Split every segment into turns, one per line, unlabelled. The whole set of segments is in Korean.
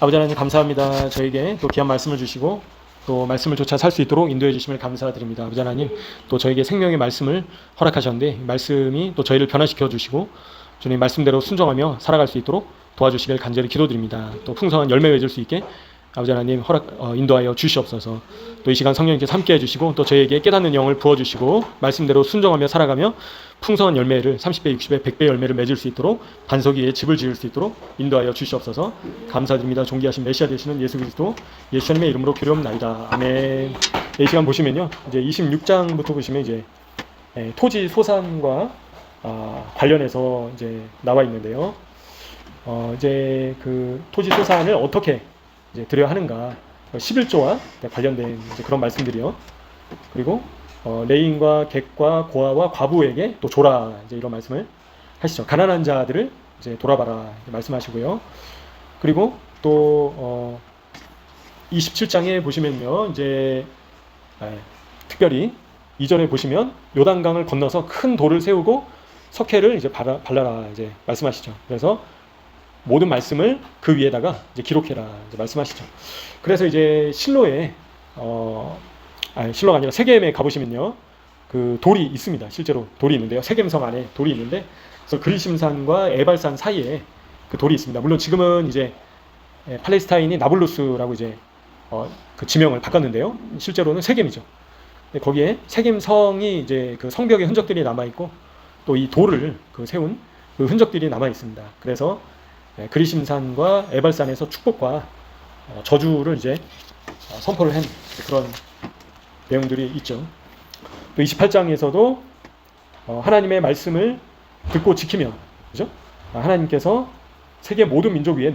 아버지 하나님 감사합니다. 저에게 또 귀한 말씀을 주시고 또 말씀을 조차 살 수 있도록 인도해 주심을 감사드립니다. 아버지 하나님 또 저에게 생명의 말씀을 허락하셨는데 말씀이 또 저희를 변화시켜 주시고 주님 말씀대로 순종하며 살아갈 수 있도록 도와주시길 간절히 기도드립니다. 또 풍성한 열매 맺을 수 있게 아버지 하나님 인도하여 주시옵소서. 또 이 시간 성령님께서 함께 해주시고 또 저에게 깨닫는 영을 부어주시고 말씀대로 순종하며 살아가며 풍성한 열매를 30배, 60배, 100배 열매를 맺을 수 있도록 반석 위에 집을 지을 수 있도록 인도하여 주시옵소서. 감사드립니다. 존귀하신 메시아 되시는 예수 그리스도 예수님의 이름으로 기도합나이다. 아멘. 이 시간 보시면요, 이제 26장부터 보시면 이제 토지 소산과 관련해서 이제 나와 있는데요. 이제 그 토지 소산을 어떻게 이제 드려야 하는가, 11조와 관련된 이제 그런 말씀들이요. 그리고 레인과 객과 고아와 과부에게 또 줘라, 이제 이런 말씀을 하시죠. 가난한 자들을 이제 돌아봐라 말씀하시고요. 그리고 또 27장에 보시면요, 이제 특별히 2절에 보시면 요단강을 건너서 큰 돌을 세우고 석회를 이제 발라라 이제 말씀하시죠. 그래서 모든 말씀을 그 위에다가 이제 기록해라 이제 말씀하시죠. 그래서 이제 실로에 실로가 아니라 세겜에 가보시면요, 그 돌이 있습니다. 실제로 돌이 있는데요. 세겜성 안에 돌이 있는데, 그래서 그리심산과 에발산 사이에 그 돌이 있습니다. 물론 지금은 이제 팔레스타인이 나블루스라고 이제 그 지명을 바꿨는데요. 실제로는 세겜이죠. 거기에 세겜성이 이제 그 성벽의 흔적들이 남아 있고 또 이 돌을 그 세운 그 흔적들이 남아 있습니다. 그래서 그리심산과 에발산에서 축복과 저주를 이제 선포를 한 그런 내용들이 있죠. 또 28장에서도 하나님의 말씀을 듣고 지키면, 그죠? 하나님께서 세계 모든 민족 위에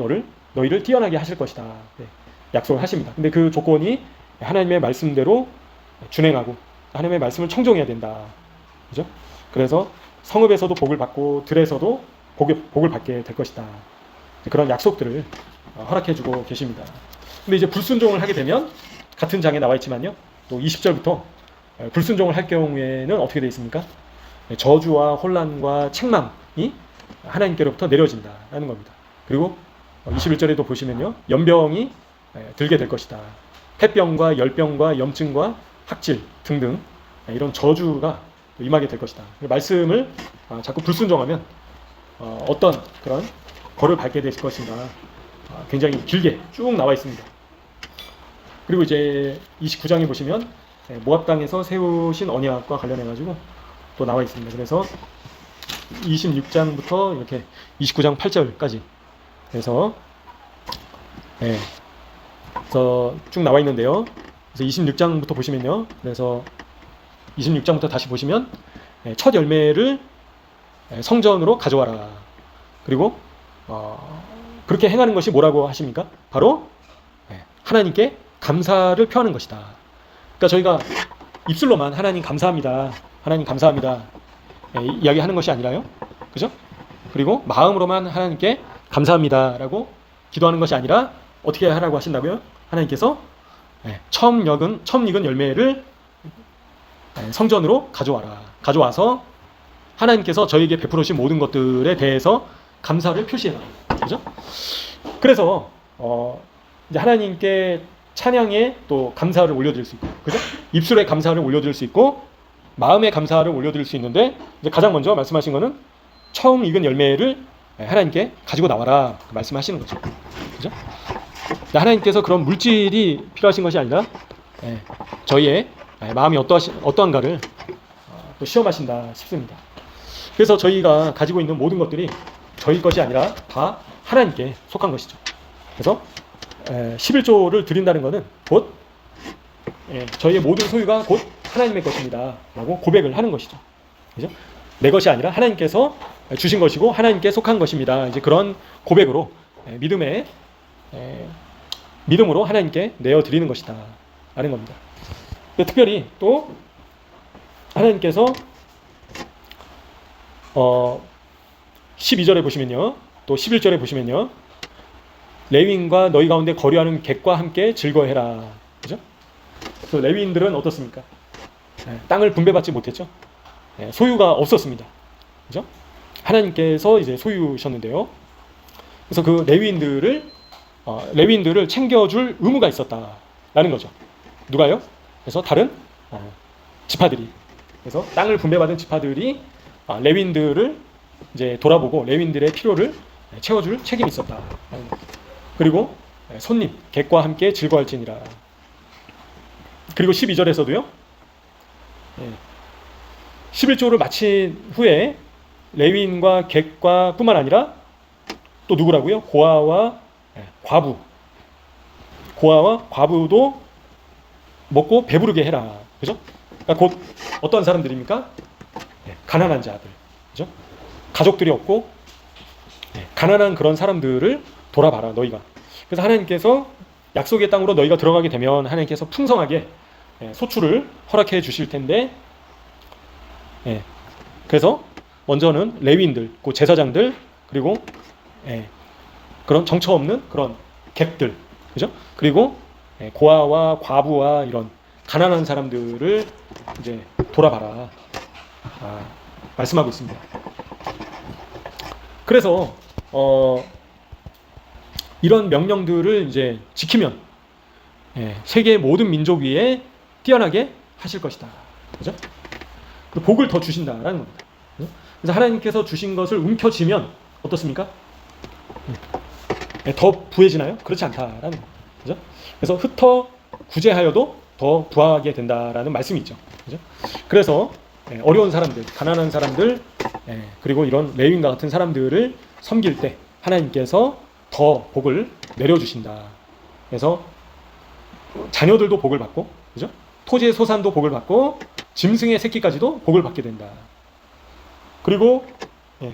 너희를 뛰어나게 하실 것이다. 네, 약속을 하십니다. 근데 그 조건이 하나님의 말씀대로 준행하고 하나님의 말씀을 청종해야 된다. 그죠? 그래서 성읍에서도 복을 받고 들에서도 복을 받게 될 것이다. 그런 약속들을 허락해주고 계십니다. 근데 이제 불순종을 하게 되면 같은 장에 나와 있지만요, 또 20절부터 불순종을 할 경우에는 어떻게 되어 있습니까? 저주와 혼란과 책망이 하나님께로부터 내려진다라는 겁니다. 그리고 21절에도 보시면요, 연병이 들게 될 것이다. 폐병과 열병과 염증과 학질 등등 이런 저주가 임하게 될 것이다. 말씀을 자꾸 불순종하면 어떤 그런 벌을 받게 될 것인가 굉장히 길게 쭉 나와 있습니다. 그리고 이제 29장에 보시면 모압 땅에서 세우신 언약과 관련해 가지고 또 나와 있습니다. 그래서 26장부터 이렇게 29장 8절까지 그래서 그래서 쭉 나와 있는데요. 그래서 26장부터 보시면요, 그래서 26장부터 다시 보시면 첫 열매를 성전으로 가져와라. 그리고 그렇게 행하는 것이 뭐라고 하십니까? 바로 하나님께 감사를 표하는 것이다. 그러니까 저희가 입술로만 하나님 감사합니다, 하나님 감사합니다 이야기하는 것이 아니라요, 그죠? 그리고 마음으로만 하나님께 감사합니다라고 기도하는 것이 아니라 어떻게 하라고 하신다고요? 하나님께서 처음 익은 열매를 성전으로 가져와서 하나님께서 저에게 베풀으신 모든 것들에 대해서 감사를 표시해라. 그죠? 그래서 이제 하나님께 찬양에 또 감사를 올려드릴 수 있고, 그죠? 입술에 감사를 올려드릴 수 있고 마음에 감사를 올려드릴 수 있는데, 이제 가장 먼저 말씀하신 거는 처음 익은 열매를 하나님께 가지고 나와라 말씀하시는 거죠. 그죠? 하나님께서 그런 물질이 필요하신 것이 아니라 저희의 마음이 어떠한가를 또 시험하신다 싶습니다. 그래서 저희가 가지고 있는 모든 것들이 저희 것이 아니라 다 하나님께 속한 것이죠. 그래서 11조를 드린다는 것은 곧 저희의 모든 소유가 곧 하나님의 것입니다 라고 고백을 하는 것이죠. 그죠? 내 것이 아니라 하나님께서 주신 것이고 하나님께 속한 것입니다. 이제 그런 고백으로 믿음으로 하나님께 내어드리는 것이다 라는 겁니다. 특별히 또 하나님께서 12절에 보시면요, 또 11절에 보시면요, 레위인과 너희 가운데 거류하는 객과 함께 즐거워해라. 그죠? 그래서 레위인들은 어떻습니까? 땅을 분배받지 못했죠. 소유가 없었습니다. 그죠? 하나님께서 이제 소유셨는데요. 그래서 그 레위인들을 레위인들을 챙겨줄 의무가 있었다라는 거죠. 누가요? 그래서 다른 지파들이, 그래서 땅을 분배받은 지파들이 레위인들을 이제 돌아보고 레위인들의 필요를 채워줄 책임이 있었다. 그리고 손님, 객과 함께 즐거워할지니라. 그리고 12절에서도요. 11조를 마친 후에 레위인과 객과 뿐만 아니라 또 누구라고요? 고아와 과부. 고아와 과부도 먹고 배부르게 해라. 그죠? 그러니까 곧 어떤 사람들입니까? 가난한 자들. 그죠? 가족들이 없고 가난한 그런 사람들을 돌아봐라, 너희가. 그래서 하나님께서 약속의 땅으로 너희가 들어가게 되면 하나님께서 풍성하게 소출을 허락해 주실 텐데, 그래서 먼저는 레위인들, 그 제사장들, 그리고 그런 정처 없는 그런 객들, 그죠? 그리고 고아와 과부와 이런 가난한 사람들을 이제 돌아봐라, 말씀하고 있습니다. 그래서 이런 명령들을 이제 지키면 세계 모든 민족 위에 뛰어나게 하실 것이다, 그죠? 복을 더 주신다라는 겁니다. 그죠? 그래서 하나님께서 주신 것을 움켜쥐면 어떻습니까? 더 부해지나요? 그렇지 않다라는 겁니다. 그죠? 그래서 흩어 구제하여도 더 부하게 된다라는 말씀이 있죠. 그죠? 그래서 어려운 사람들, 가난한 사람들, 그리고 이런 레위인과 같은 사람들을 섬길 때 하나님께서 더 복을 내려주신다. 그래서 자녀들도 복을 받고, 그죠? 토지의 소산도 복을 받고, 짐승의 새끼까지도 복을 받게 된다. 그리고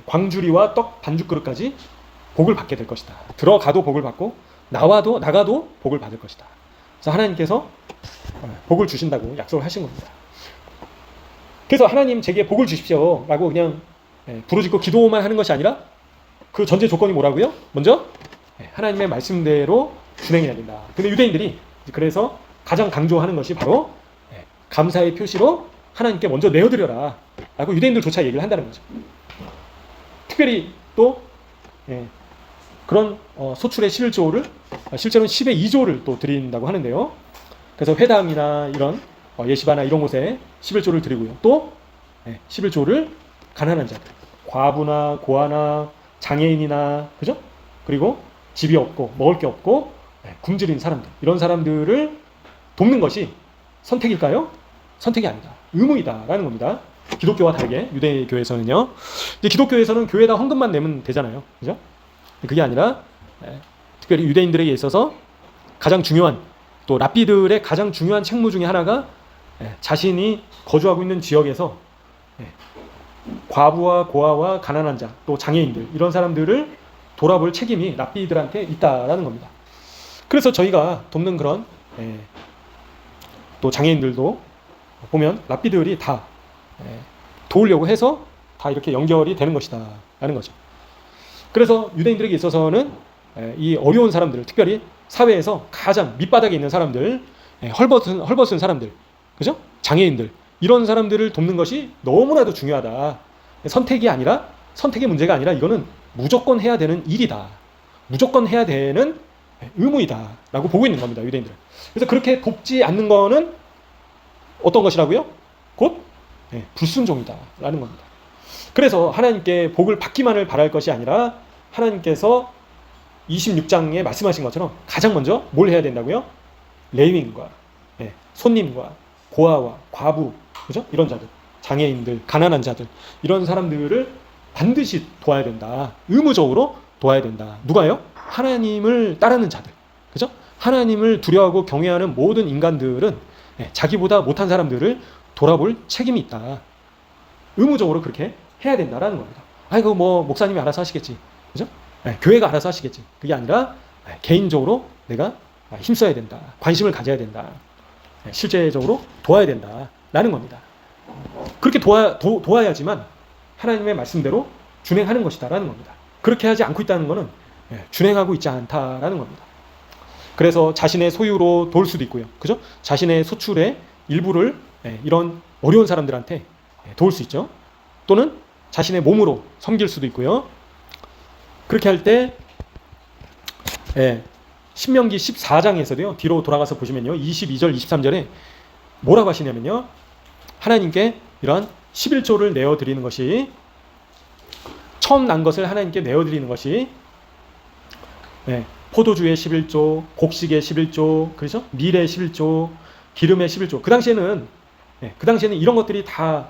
광주리와 떡 반죽 그릇까지 복을 받게 될 것이다. 들어가도 복을 받고 나가도 복을 받을 것이다. 그래서 하나님께서 복을 주신다고 약속을 하신 겁니다. 그래서 하나님 제게 복을 주십시오 라고 그냥 부르짖고 기도만 하는 것이 아니라 그 전제 조건이 뭐라고요? 먼저 하나님의 말씀대로 준행해야 된다. 근데 유대인들이 그래서 가장 강조하는 것이 바로 감사의 표시로 하나님께 먼저 내어드려라 라고 유대인들조차 얘기를 한다는 거죠. 특별히 또 그런 소출의 11조를 실제로는 10의 2조를 또 드린다고 하는데요. 그래서 회당이나 이런 예시바나 이런 곳에 11조를 드리고요. 또 11조를 가난한 자들, 과부나 고아나 장애인이나, 그죠? 그리고 집이 없고 먹을 게 없고 굶주린 사람들, 이런 사람들을 돕는 것이 선택일까요? 선택이 아니다. 의무이다라는 겁니다. 기독교와 다르게 유대교에서는요. 이제 기독교에서는 교회에다 헌금만 내면 되잖아요. 그죠? 그게 아니라 특별히 유대인들에게 있어서 가장 중요한, 또 랍비들의 가장 중요한 책무 중에 하나가 자신이 거주하고 있는 지역에서 과부와 고아와 가난한 자, 또 장애인들, 이런 사람들을 돌아볼 책임이 랍비들한테 있다라는 겁니다. 그래서 저희가 돕는 그런 또 장애인들도 보면 랍비들이 다 도우려고 해서 다 이렇게 연결이 되는 것이다 라는 거죠. 그래서 유대인들에게 있어서는 이 어려운 사람들, 특별히 사회에서 가장 밑바닥에 있는 사람들, 헐벗은 사람들, 그죠? 장애인들, 이런 사람들을 돕는 것이 너무나도 중요하다. 선택이 아니라, 선택의 문제가 아니라 이거는 무조건 해야 되는 일이다, 무조건 해야 되는 의무이다 라고 보고 있는 겁니다, 유대인들은. 그래서 그렇게 돕지 않는 거는 어떤 것이라고요? 곧 불순종이다 라는 겁니다. 그래서 하나님께 복을 받기만을 바랄 것이 아니라 하나님께서 26장에 말씀하신 것처럼 가장 먼저 뭘 해야 된다고요? 레위인과 손님과 고아와 과부, 그죠? 이런 자들, 장애인들, 가난한 자들, 이런 사람들을 반드시 도와야 된다. 의무적으로 도와야 된다. 누가요? 하나님을 따르는 자들, 그죠? 하나님을 두려워하고 경외하는 모든 인간들은 자기보다 못한 사람들을 돌아볼 책임이 있다. 의무적으로 그렇게 해야 된다라는 겁니다. 아이고 뭐 목사님이 알아서 하시겠지, 그죠? 교회가 알아서 하시겠지. 그게 아니라 개인적으로 내가 힘써야 된다. 관심을 가져야 된다. 실제적으로 도와야 된다라는 겁니다. 그렇게 도와야지만 하나님의 말씀대로 준행하는 것이다라는 겁니다. 그렇게 하지 않고 있다는 것은 준행하고 있지 않다라는 겁니다. 그래서 자신의 소유로 도울 수도 있고요, 그죠? 자신의 소출의 일부를 이런 어려운 사람들한테 도울 수 있죠. 또는 자신의 몸으로 섬길 수도 있고요. 그렇게 할 때 신명기 14장에서도요. 뒤로 돌아가서 보시면요. 22절, 23절에 뭐라고 하시냐면요. 하나님께 이런 11조를 내어드리는 것이, 처음 난 것을 하나님께 내어드리는 것이, 포도주의 11조, 곡식의 11조, 그렇죠? 밀의 11조, 기름의 11조. 그 당시에는 이런 것들이 다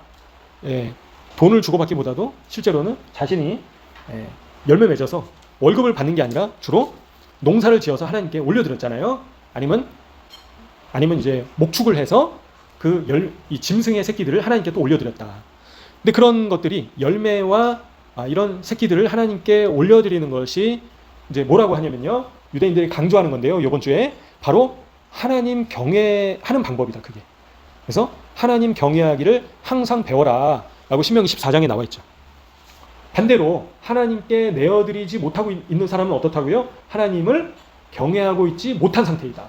돈을 주고받기보다도 실제로는 자신이 열매 맺어서 월급을 받는 게 아니라 주로 농사를 지어서 하나님께 올려드렸잖아요. 아니면 이제 목축을 해서 이 짐승의 새끼들을 하나님께 또 올려드렸다. 근데 그런 것들이 열매와 이런 새끼들을 하나님께 올려드리는 것이 이제 뭐라고 하냐면요. 유대인들이 강조하는 건데요. 이번 주에 바로 하나님 경외하는 방법이다. 그게. 그래서 하나님 경외하기를 항상 배워라 라고 신명기 14장에 나와 있죠. 반대로 하나님께 내어드리지 못하고 있는 사람은 어떻다고요? 하나님을 경외하고 있지 못한 상태이다.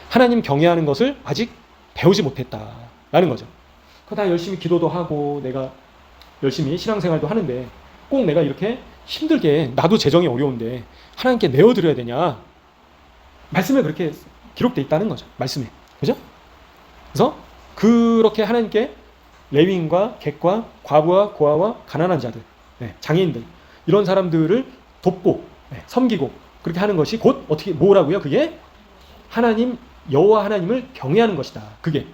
하나님 경외하는 것을 아직 배우지 못했다라는 거죠. 다 열심히 기도도 하고 내가 열심히 신앙생활도 하는데 꼭 내가 이렇게 힘들게, 나도 재정이 어려운데 하나님께 내어드려야 되냐? 말씀에 그렇게 기록되어 있다는 거죠. 말씀에. 그죠? 그래서 그렇게 하나님께 레위인과 객과 과부와 고아와 가난한 자들, 장애인들, 이런 사람들을 돕고 섬기고 그렇게 하는 것이 곧 어떻게 뭐라고요? 그게 하나님, 여호와 하나님을 경외하는 것이다. 그게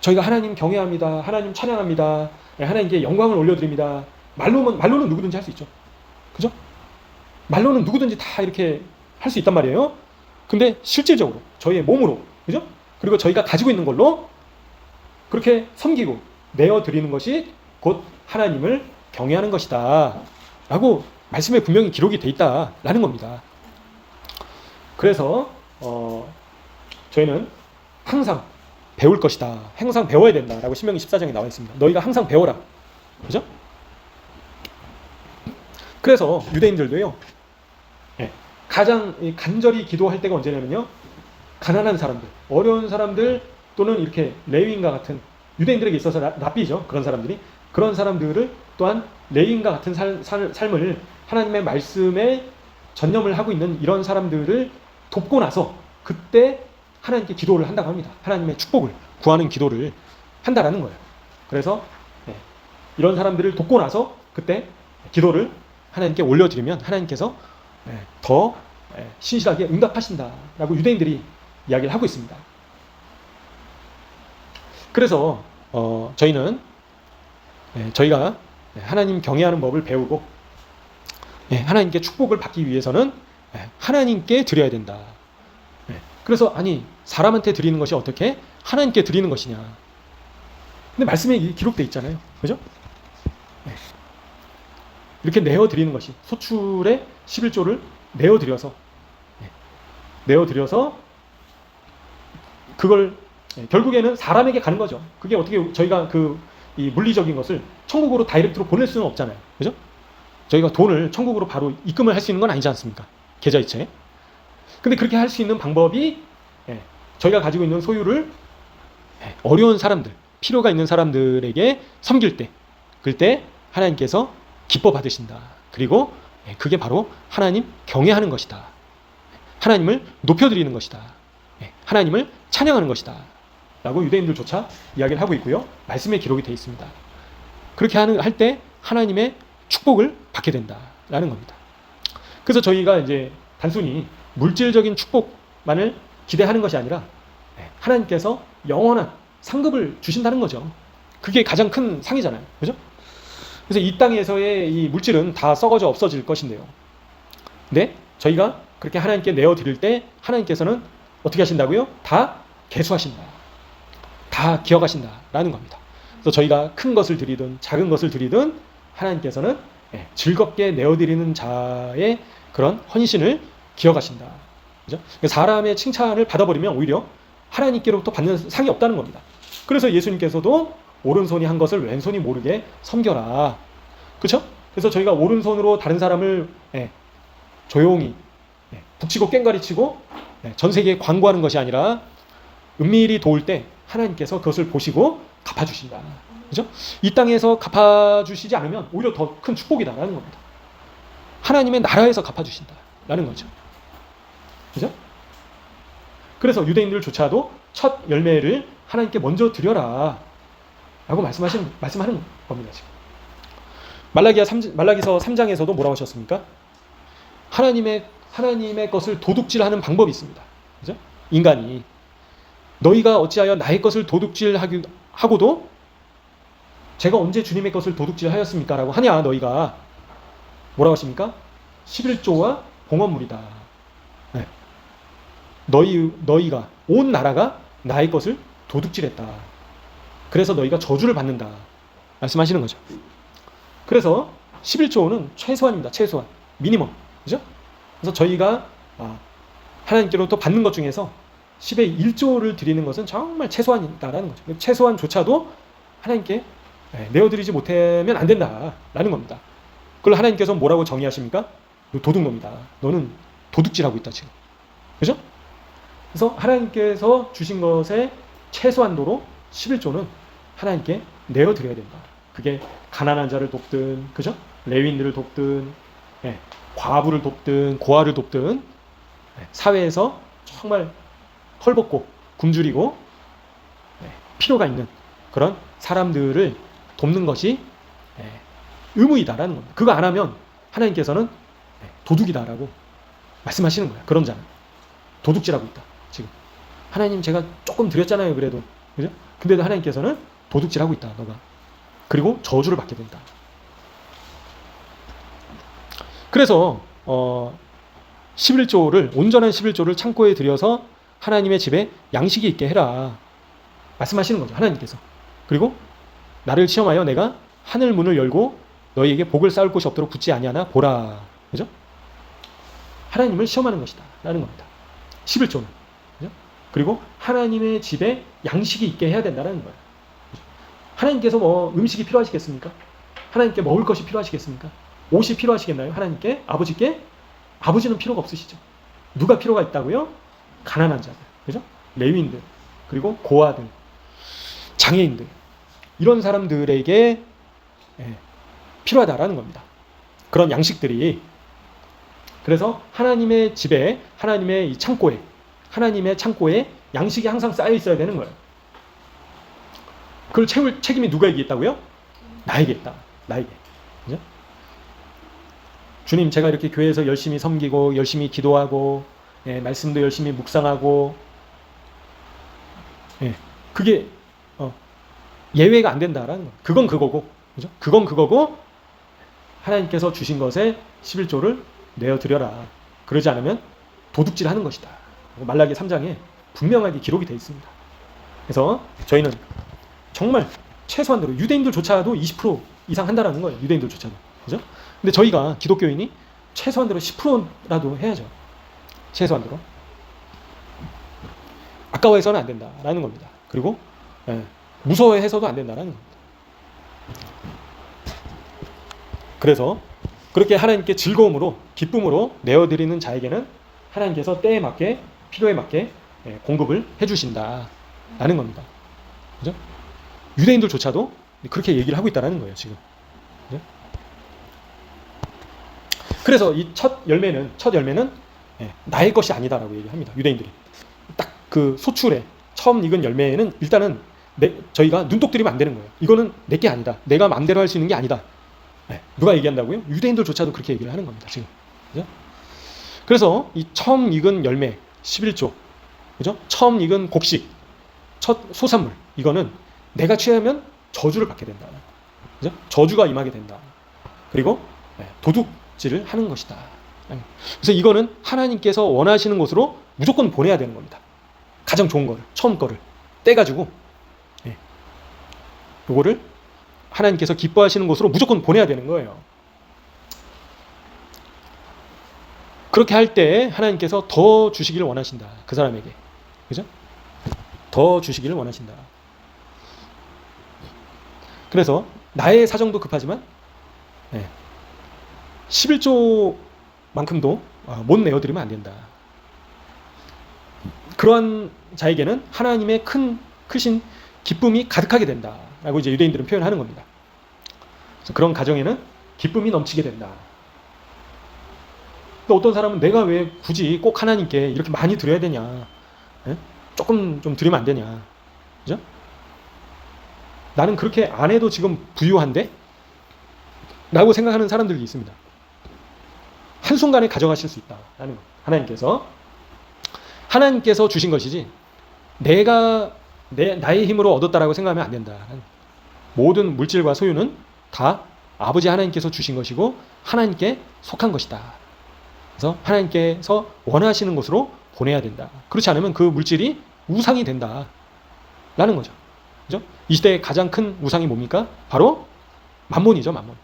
저희가 하나님 경외합니다. 하나님 찬양합니다. 하나님께 영광을 올려드립니다. 말로는 누구든지 할 수 있죠. 그죠? 말로는 누구든지 다 이렇게 할 수 있단 말이에요. 근데 실질적으로 저희의 몸으로, 그죠? 그리고 저희가 가지고 있는 걸로 그렇게 섬기고 내어드리는 것이 곧 하나님을 경외하는 것이다 라고 말씀에 분명히 기록이 돼 있다라는 겁니다. 그래서 저희는 항상 배울 것이다, 항상 배워야 된다라고 신명기 14장에 나와 있습니다. 너희가 항상 배워라. 그죠? 그래서 유대인들도요, 가장 간절히 기도할 때가 언제냐면요, 가난한 사람들, 어려운 사람들, 또는 이렇게 레위인과 같은, 유대인들에게 있어서 랍비죠. 그런 사람들을 또한 레위인과 같은 삶을 하나님의 말씀에 전념을 하고 있는 이런 사람들을 돕고 나서 그때 하나님께 기도를 한다고 합니다. 하나님의 축복을 구하는 기도를 한다라는 거예요. 그래서 이런 사람들을 돕고 나서 그때 기도를 하나님께 올려드리면 하나님께서 더 신실하게 응답하신다라고 유대인들이 이야기를 하고 있습니다. 그래서 저희는 저희가 하나님 경외하는 법을 배우고 하나님께 축복을 받기 위해서는 하나님께 드려야 된다. 그래서 아니, 사람한테 드리는 것이 어떻게 하나님께 드리는 것이냐. 근데 말씀에 기록되어 있잖아요. 그죠? 이렇게 내어드리는 것이, 소출의 11조를 내어드려서 그걸 결국에는 사람에게 가는 거죠. 그게 어떻게 저희가 이 물리적인 것을 천국으로 다이렉트로 보낼 수는 없잖아요. 그죠? 저희가 돈을 천국으로 바로 입금을 할 수 있는 건 아니지 않습니까? 계좌이체. 근데 그렇게 할 수 있는 방법이 저희가 가지고 있는 소유를 어려운 사람들, 필요가 있는 사람들에게 섬길 때, 그때 하나님께서 기뻐 받으신다. 그리고 그게 바로 하나님 경외하는 것이다. 하나님을 높여드리는 것이다. 하나님을 찬양하는 것이다. 라고 유대인들조차 이야기를 하고 있고요. 말씀에 기록이 되어 있습니다. 그렇게 할 때 하나님의 축복을 받게 된다라는 겁니다. 그래서 저희가 이제 단순히 물질적인 축복만을 기대하는 것이 아니라 하나님께서 영원한 상급을 주신다는 거죠. 그게 가장 큰 상이잖아요. 그죠? 그래서 이 땅에서의 이 물질은 다 썩어져 없어질 것인데요. 근데 저희가 그렇게 하나님께 내어드릴 때 하나님께서는 어떻게 하신다고요? 다 계수하신다. 다 기억하신다라는 겁니다. 그래서 저희가 큰 것을 드리든 작은 것을 드리든 하나님께서는 즐겁게 내어드리는 자의 그런 헌신을 기억하신다. 그죠? 사람의 칭찬을 받아버리면 오히려 하나님께로부터 받는 상이 없다는 겁니다. 그래서 예수님께서도 오른손이 한 것을 왼손이 모르게 섬겨라. 그렇죠? 그래서 저희가 오른손으로 다른 사람을 조용히 북치고 꽹가리치고 전 세계에 광고하는 것이 아니라 은밀히 도울 때 하나님께서 그것을 보시고 갚아주신다. 그죠? 이 땅에서 갚아주시지 않으면 오히려 더 큰 축복이다라는 겁니다. 하나님의 나라에서 갚아주신다라는 거죠. 그죠? 그래서 유대인들조차도 첫 열매를 하나님께 먼저 드려라 라고 말씀하는 겁니다. 지금 말라기서 3장에서도 뭐라고 하셨습니까? 하나님의 것을 도둑질하는 방법이 있습니다. 그죠? 인간이 너희가 어찌하여 나의 것을 도둑질하고도 제가 언제 주님의 것을 도둑질하였습니까? 라고 하냐. 너희가 뭐라고 하십니까? 11조와 봉헌물이다. 네. 너희가 온 나라가 나의 것을 도둑질했다. 그래서 너희가 저주를 받는다. 말씀하시는 거죠. 그래서 11조는 최소한입니다. 최소한. 미니멈. 그죠? 그래서 저희가 하나님께로부터 받는 것 중에서 10의 1조를 드리는 것은 정말 최소한이다라는 거죠. 최소한조차도 하나님께 내어드리지 못하면 안 된다라는 겁니다. 그걸 하나님께서 뭐라고 정의하십니까? 너 도둑놈이다. 너는 도둑질하고 있다 지금. 그죠? 그래서 하나님께서 주신 것의 최소한도로 11조는 하나님께 내어드려야 된다. 그게 가난한 자를 돕든, 그죠? 레위인들을 돕든, 과부를 돕든, 고아를 돕든, 사회에서 정말 헐벗고 굶주리고 필요가 있는 그런 사람들을 돕는 것이 의무이다라는 겁니다. 그거 안 하면 하나님께서는 도둑이다라고 말씀하시는 거예요. 그런 자는 도둑질하고 있다. 지금 하나님 제가 조금 드렸잖아요. 그래도 그죠? 근데도 하나님께서는 도둑질하고 있다. 너가. 그리고 저주를 받게 된다. 그래서 11조를 온전한 11조를 창고에 들여서 하나님의 집에 양식이 있게 해라. 말씀하시는 거죠. 하나님께서. 그리고 나를 시험하여 내가 하늘 문을 열고 너희에게 복을 쌓을 곳이 없도록 굳지 아니하나 보라. 그죠? 하나님을 시험하는 것이다. 라는 겁니다. 11조는. 그죠? 그리고 하나님의 집에 양식이 있게 해야 된다는 거예요. 그죠? 하나님께서 뭐 음식이 필요하시겠습니까? 하나님께 먹을 것이 필요하시겠습니까? 옷이 필요하시겠나요? 하나님께? 아버지께? 아버지는 필요가 없으시죠. 누가 필요가 있다고요? 가난한 자들. 그죠? 레위인들. 그리고 고아들. 장애인들. 이런 사람들에게 필요하다라는 겁니다. 그런 양식들이. 그래서 하나님의 집에, 하나님의 이 창고에, 하나님의 창고에 양식이 항상 쌓여 있어야 되는 거예요. 그걸 채울 책임이 누구에게 있다고요? 나에게 있다. 나에게. 그죠? 주님, 제가 이렇게 교회에서 열심히 섬기고, 열심히 기도하고, 말씀도 열심히 묵상하고, 그게 예외가 안 된다라는 거예요. 그건 그거고, 그죠? 그건 그거고, 하나님께서 주신 것에 11조를 내어드려라. 그러지 않으면 도둑질하는 것이다. 말라기 3장에 분명하게 기록이 되어 있습니다. 그래서 저희는 정말 최소한으로 유대인들조차도 20% 이상 한다라는 거예요. 유대인들조차도. 그죠? 근데 저희가 기독교인이 최소한으로 10%라도 해야죠. 최소한으로. 아까워해서는 안 된다라는 겁니다. 그리고 무서워해서도 안 된다라는 겁니다. 그래서 그렇게 하나님께 즐거움으로 기쁨으로 내어드리는 자에게는 하나님께서 때에 맞게 필요에 맞게 공급을 해주신다라는 겁니다. 그죠? 유대인들조차도 그렇게 얘기를 하고 있다는 거예요. 지금. 그죠? 그래서 이 첫 열매는 나의 것이 아니다라고 얘기합니다. 유대인들이. 딱 그 소출에 처음 익은 열매에는 일단은 저희가 눈독 들이면 안 되는 거예요. 이거는 내게 아니다. 내가 마음대로 할 수 있는 게 아니다. 누가 얘기한다고요? 유대인들조차도 그렇게 얘기를 하는 겁니다. 지금. 그죠? 그래서 이 처음 익은 열매 11조, 그죠? 처음 익은 곡식, 첫 소산물, 이거는 내가 취하면 저주를 받게 된다. 그죠? 저주가 임하게 된다. 그리고 도둑질을 하는 것이다. 그래서 이거는 하나님께서 원하시는 곳으로 무조건 보내야 되는 겁니다. 가장 좋은 거를, 처음 거를 떼가지고 요거를 하나님께서 기뻐하시는 곳으로 무조건 보내야 되는 거예요. 그렇게 할 때 하나님께서 더 주시기를 원하신다. 그 사람에게. 그죠? 더 주시기를 원하신다. 그래서 나의 사정도 급하지만 11조만큼도 못 내어드리면 안 된다. 그러한 자에게는 하나님의 크신 기쁨이 가득하게 된다. 라고 이제 유대인들은 표현하는 겁니다. 그래서 그런 가정에는 기쁨이 넘치게 된다. 또 어떤 사람은 내가 왜 굳이 꼭 하나님께 이렇게 많이 드려야 되냐? 예? 조금 좀 드리면 안 되냐? 그죠? 나는 그렇게 안 해도 지금 부유한데? 라고 생각하는 사람들이 있습니다. 한순간에 가져가실 수 있다라는 거. 하나님께서 주신 것이지 내가 나의 힘으로 얻었다라고 생각하면 안 된다. 모든 물질과 소유는 다 아버지 하나님께서 주신 것이고 하나님께 속한 것이다. 그래서 하나님께서 원하시는 곳으로 보내야 된다. 그렇지 않으면 그 물질이 우상이 된다. 라는 거죠. 그죠? 이 시대의 가장 큰 우상이 뭡니까? 바로 만몬이죠, 만몬.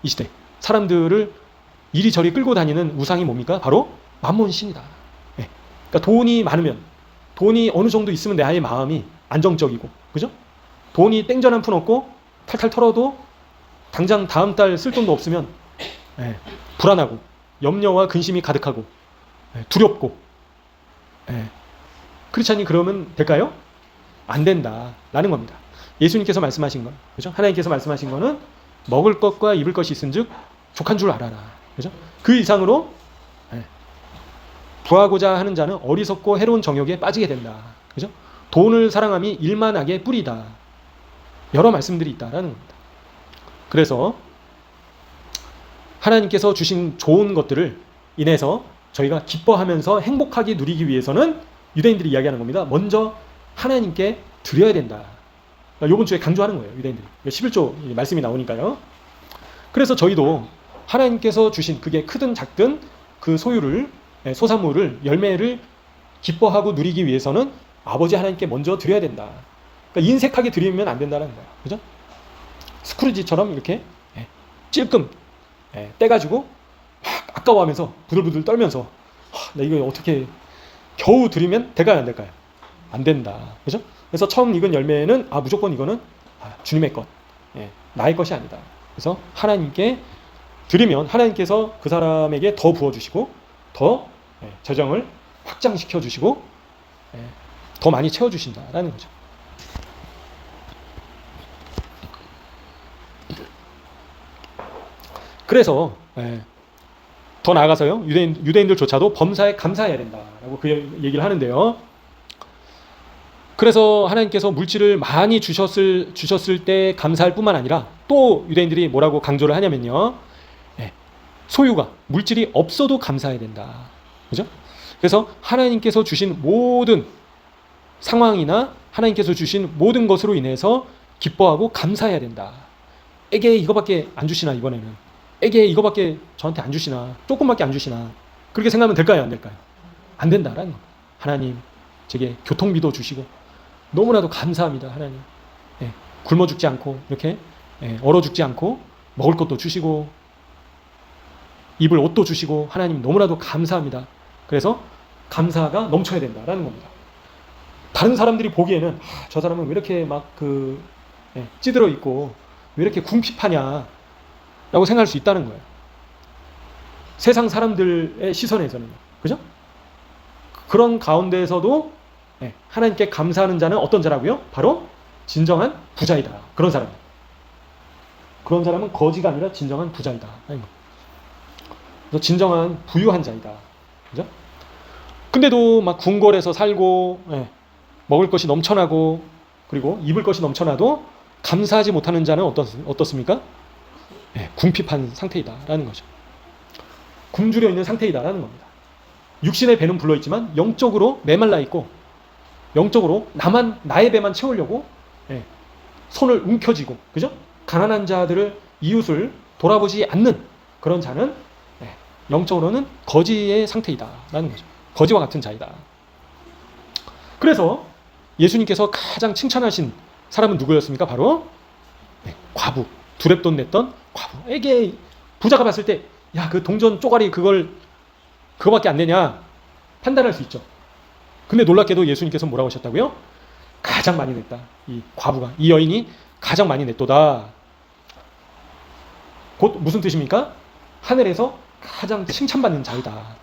이 시대. 사람들을 이리저리 끌고 다니는 우상이 뭡니까? 바로 만몬 신이다. 네. 그러니까 돈이 많으면, 돈이 어느 정도 있으면 내 마음이 안정적이고, 그죠? 돈이 땡전 한 푼 없고 탈탈 털어도 당장 다음 달 쓸 돈도 없으면 불안하고 염려와 근심이 가득하고 두렵고, 그렇지 않니? 그러면 될까요? 안 된다라는 겁니다. 예수님께서 말씀하신 건, 그죠? 하나님께서 말씀하신 거는 먹을 것과 입을 것이 있은즉 족한 줄 알아라, 그죠? 그 이상으로 부하고자 하는 자는 어리석고 해로운 정욕에 빠지게 된다, 그죠? 돈을 사랑함이 일만하게 뿌리다. 여러 말씀들이 있다라는 겁니다. 그래서 하나님께서 주신 좋은 것들을 인해서 저희가 기뻐하면서 행복하게 누리기 위해서는 유대인들이 이야기하는 겁니다. 먼저 하나님께 드려야 된다. 이번 주에 강조하는 거예요, 유대인들이. 11조 말씀이 나오니까요. 그래서 저희도 하나님께서 주신 그게 크든 작든 그 소유를, 소산물을, 열매를 기뻐하고 누리기 위해서는 아버지 하나님께 먼저 드려야 된다. 그러니까 인색하게 드리면 안 된다는 거예요. 그죠? 스크루지처럼 이렇게 찔끔 떼가지고 막 아까워하면서 부들부들 떨면서 나 이거 어떻게 겨우 드리면 될까요, 안 될까요? 안 된다. 그죠? 그래서 처음 익은 열매는 무조건 이거는 주님의 것, 나의 것이 아니다. 그래서 하나님께 드리면 하나님께서 그 사람에게 더 부어주시고 더 재정을 확장시켜 주시고 더 많이 채워주신다라는 거죠. 그래서 더 나아가서요, 유대인들조차도 범사에 감사해야 된다라고 그 얘기를 하는데요. 그래서 하나님께서 물질을 많이 주셨을 때 감사할 뿐만 아니라 또 유대인들이 뭐라고 강조를 하냐면요, 소유가, 물질이 없어도 감사해야 된다. 그죠? 그래서 하나님께서 주신 모든 상황이나 하나님께서 주신 모든 것으로 인해서 기뻐하고 감사해야 된다. 에게 이거밖에 안 주시나, 이번에는 에게 이거밖에 저한테 안 주시나, 조금밖에 안 주시나, 그렇게 생각하면 될까요, 안 될까요? 안 된다라는 겁니다. 하나님 제게 교통비도 주시고 너무나도 감사합니다. 하나님 굶어 죽지 않고 이렇게 얼어 죽지 않고 먹을 것도 주시고 입을 옷도 주시고 하나님 너무나도 감사합니다. 그래서 감사가 넘쳐야 된다라는 겁니다. 다른 사람들이 보기에는 저 사람은 왜 이렇게 막 찌들어 있고 왜 이렇게 궁핍하냐 라고 생각할 수 있다는 거예요. 세상 사람들의 시선에서는, 그죠? 그런 가운데에서도 하나님께 감사하는 자는 어떤 자라고요? 바로 진정한 부자이다. 그런 사람. 그런 사람은 거지가 아니라 진정한 부자이다. 그래서 진정한 부유한 자이다. 그죠? 근데도 막 궁궐에서 살고 먹을 것이 넘쳐나고 그리고 입을 것이 넘쳐나도 감사하지 못하는 자는 어떻습니까? 궁핍한 상태이다라는 거죠. 굶주려 있는 상태이다라는 겁니다. 육신의 배는 불러있지만 영적으로 메말라 있고 영적으로 나의 배만 채우려고 손을 움켜쥐고, 그죠? 가난한 자들을, 이웃을 돌아보지 않는 그런 자는 영적으로는 거지의 상태이다라는 거죠. 거지와 같은 자이다. 그래서 예수님께서 가장 칭찬하신 사람은 누구였습니까? 바로 과부, 두렙돈 냈던 과부에게 부자가 봤을 때 야, 그 동전 쪼가리 그거밖에 안 되냐 판단할 수 있죠. 근데 놀랍게도 예수님께서 뭐라고 하셨다고요? 가장 많이 냈다. 이 과부가, 이 여인이 가장 많이 냈도다. 곧 무슨 뜻입니까? 하늘에서 가장 칭찬받는 자이다.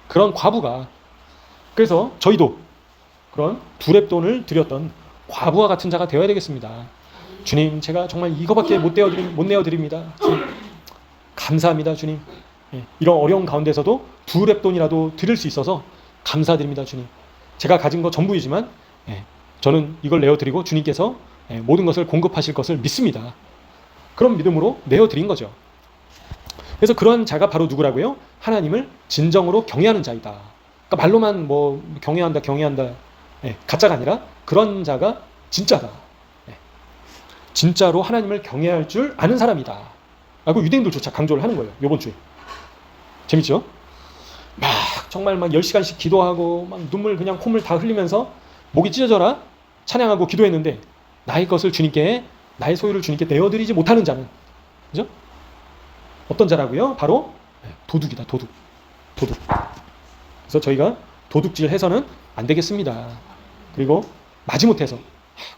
그런 과부가. 그래서 저희도 그런 두렙돈을 드렸던 과부와 같은 자가 되어야 되겠습니다. 주님, 제가 정말 이거밖에 못 내어드립니다. 주님, 감사합니다, 주님. 이런 어려운 가운데서도 두 렙돈이라도 드릴 수 있어서 감사드립니다, 주님. 제가 가진 거 전부이지만 저는 이걸 내어드리고 주님께서 모든 것을 공급하실 것을 믿습니다. 그런 믿음으로 내어드린 거죠. 그래서 그런 자가 바로 누구라고요? 하나님을 진정으로 경외하는 자이다. 그러니까 말로만 뭐 경외한다 가짜가 아니라 그런 자가 진짜다. 진짜로 하나님을 경외할 줄 아는 사람이다 라고 유대인들조차 강조를 하는 거예요. 이번 주에. 재밌죠? 막 정말 막 10시간씩 기도하고 막 눈물 그냥 콧물 다 흘리면서 목이 찢어져라 찬양하고 기도했는데 나의 것을 주님께, 나의 소유를 주님께 내어드리지 못하는 자는, 그죠? 어떤 자라고요? 바로 도둑이다. 도둑. 그래서 저희가 도둑질 해서는 안 되겠습니다. 그리고 마지못해서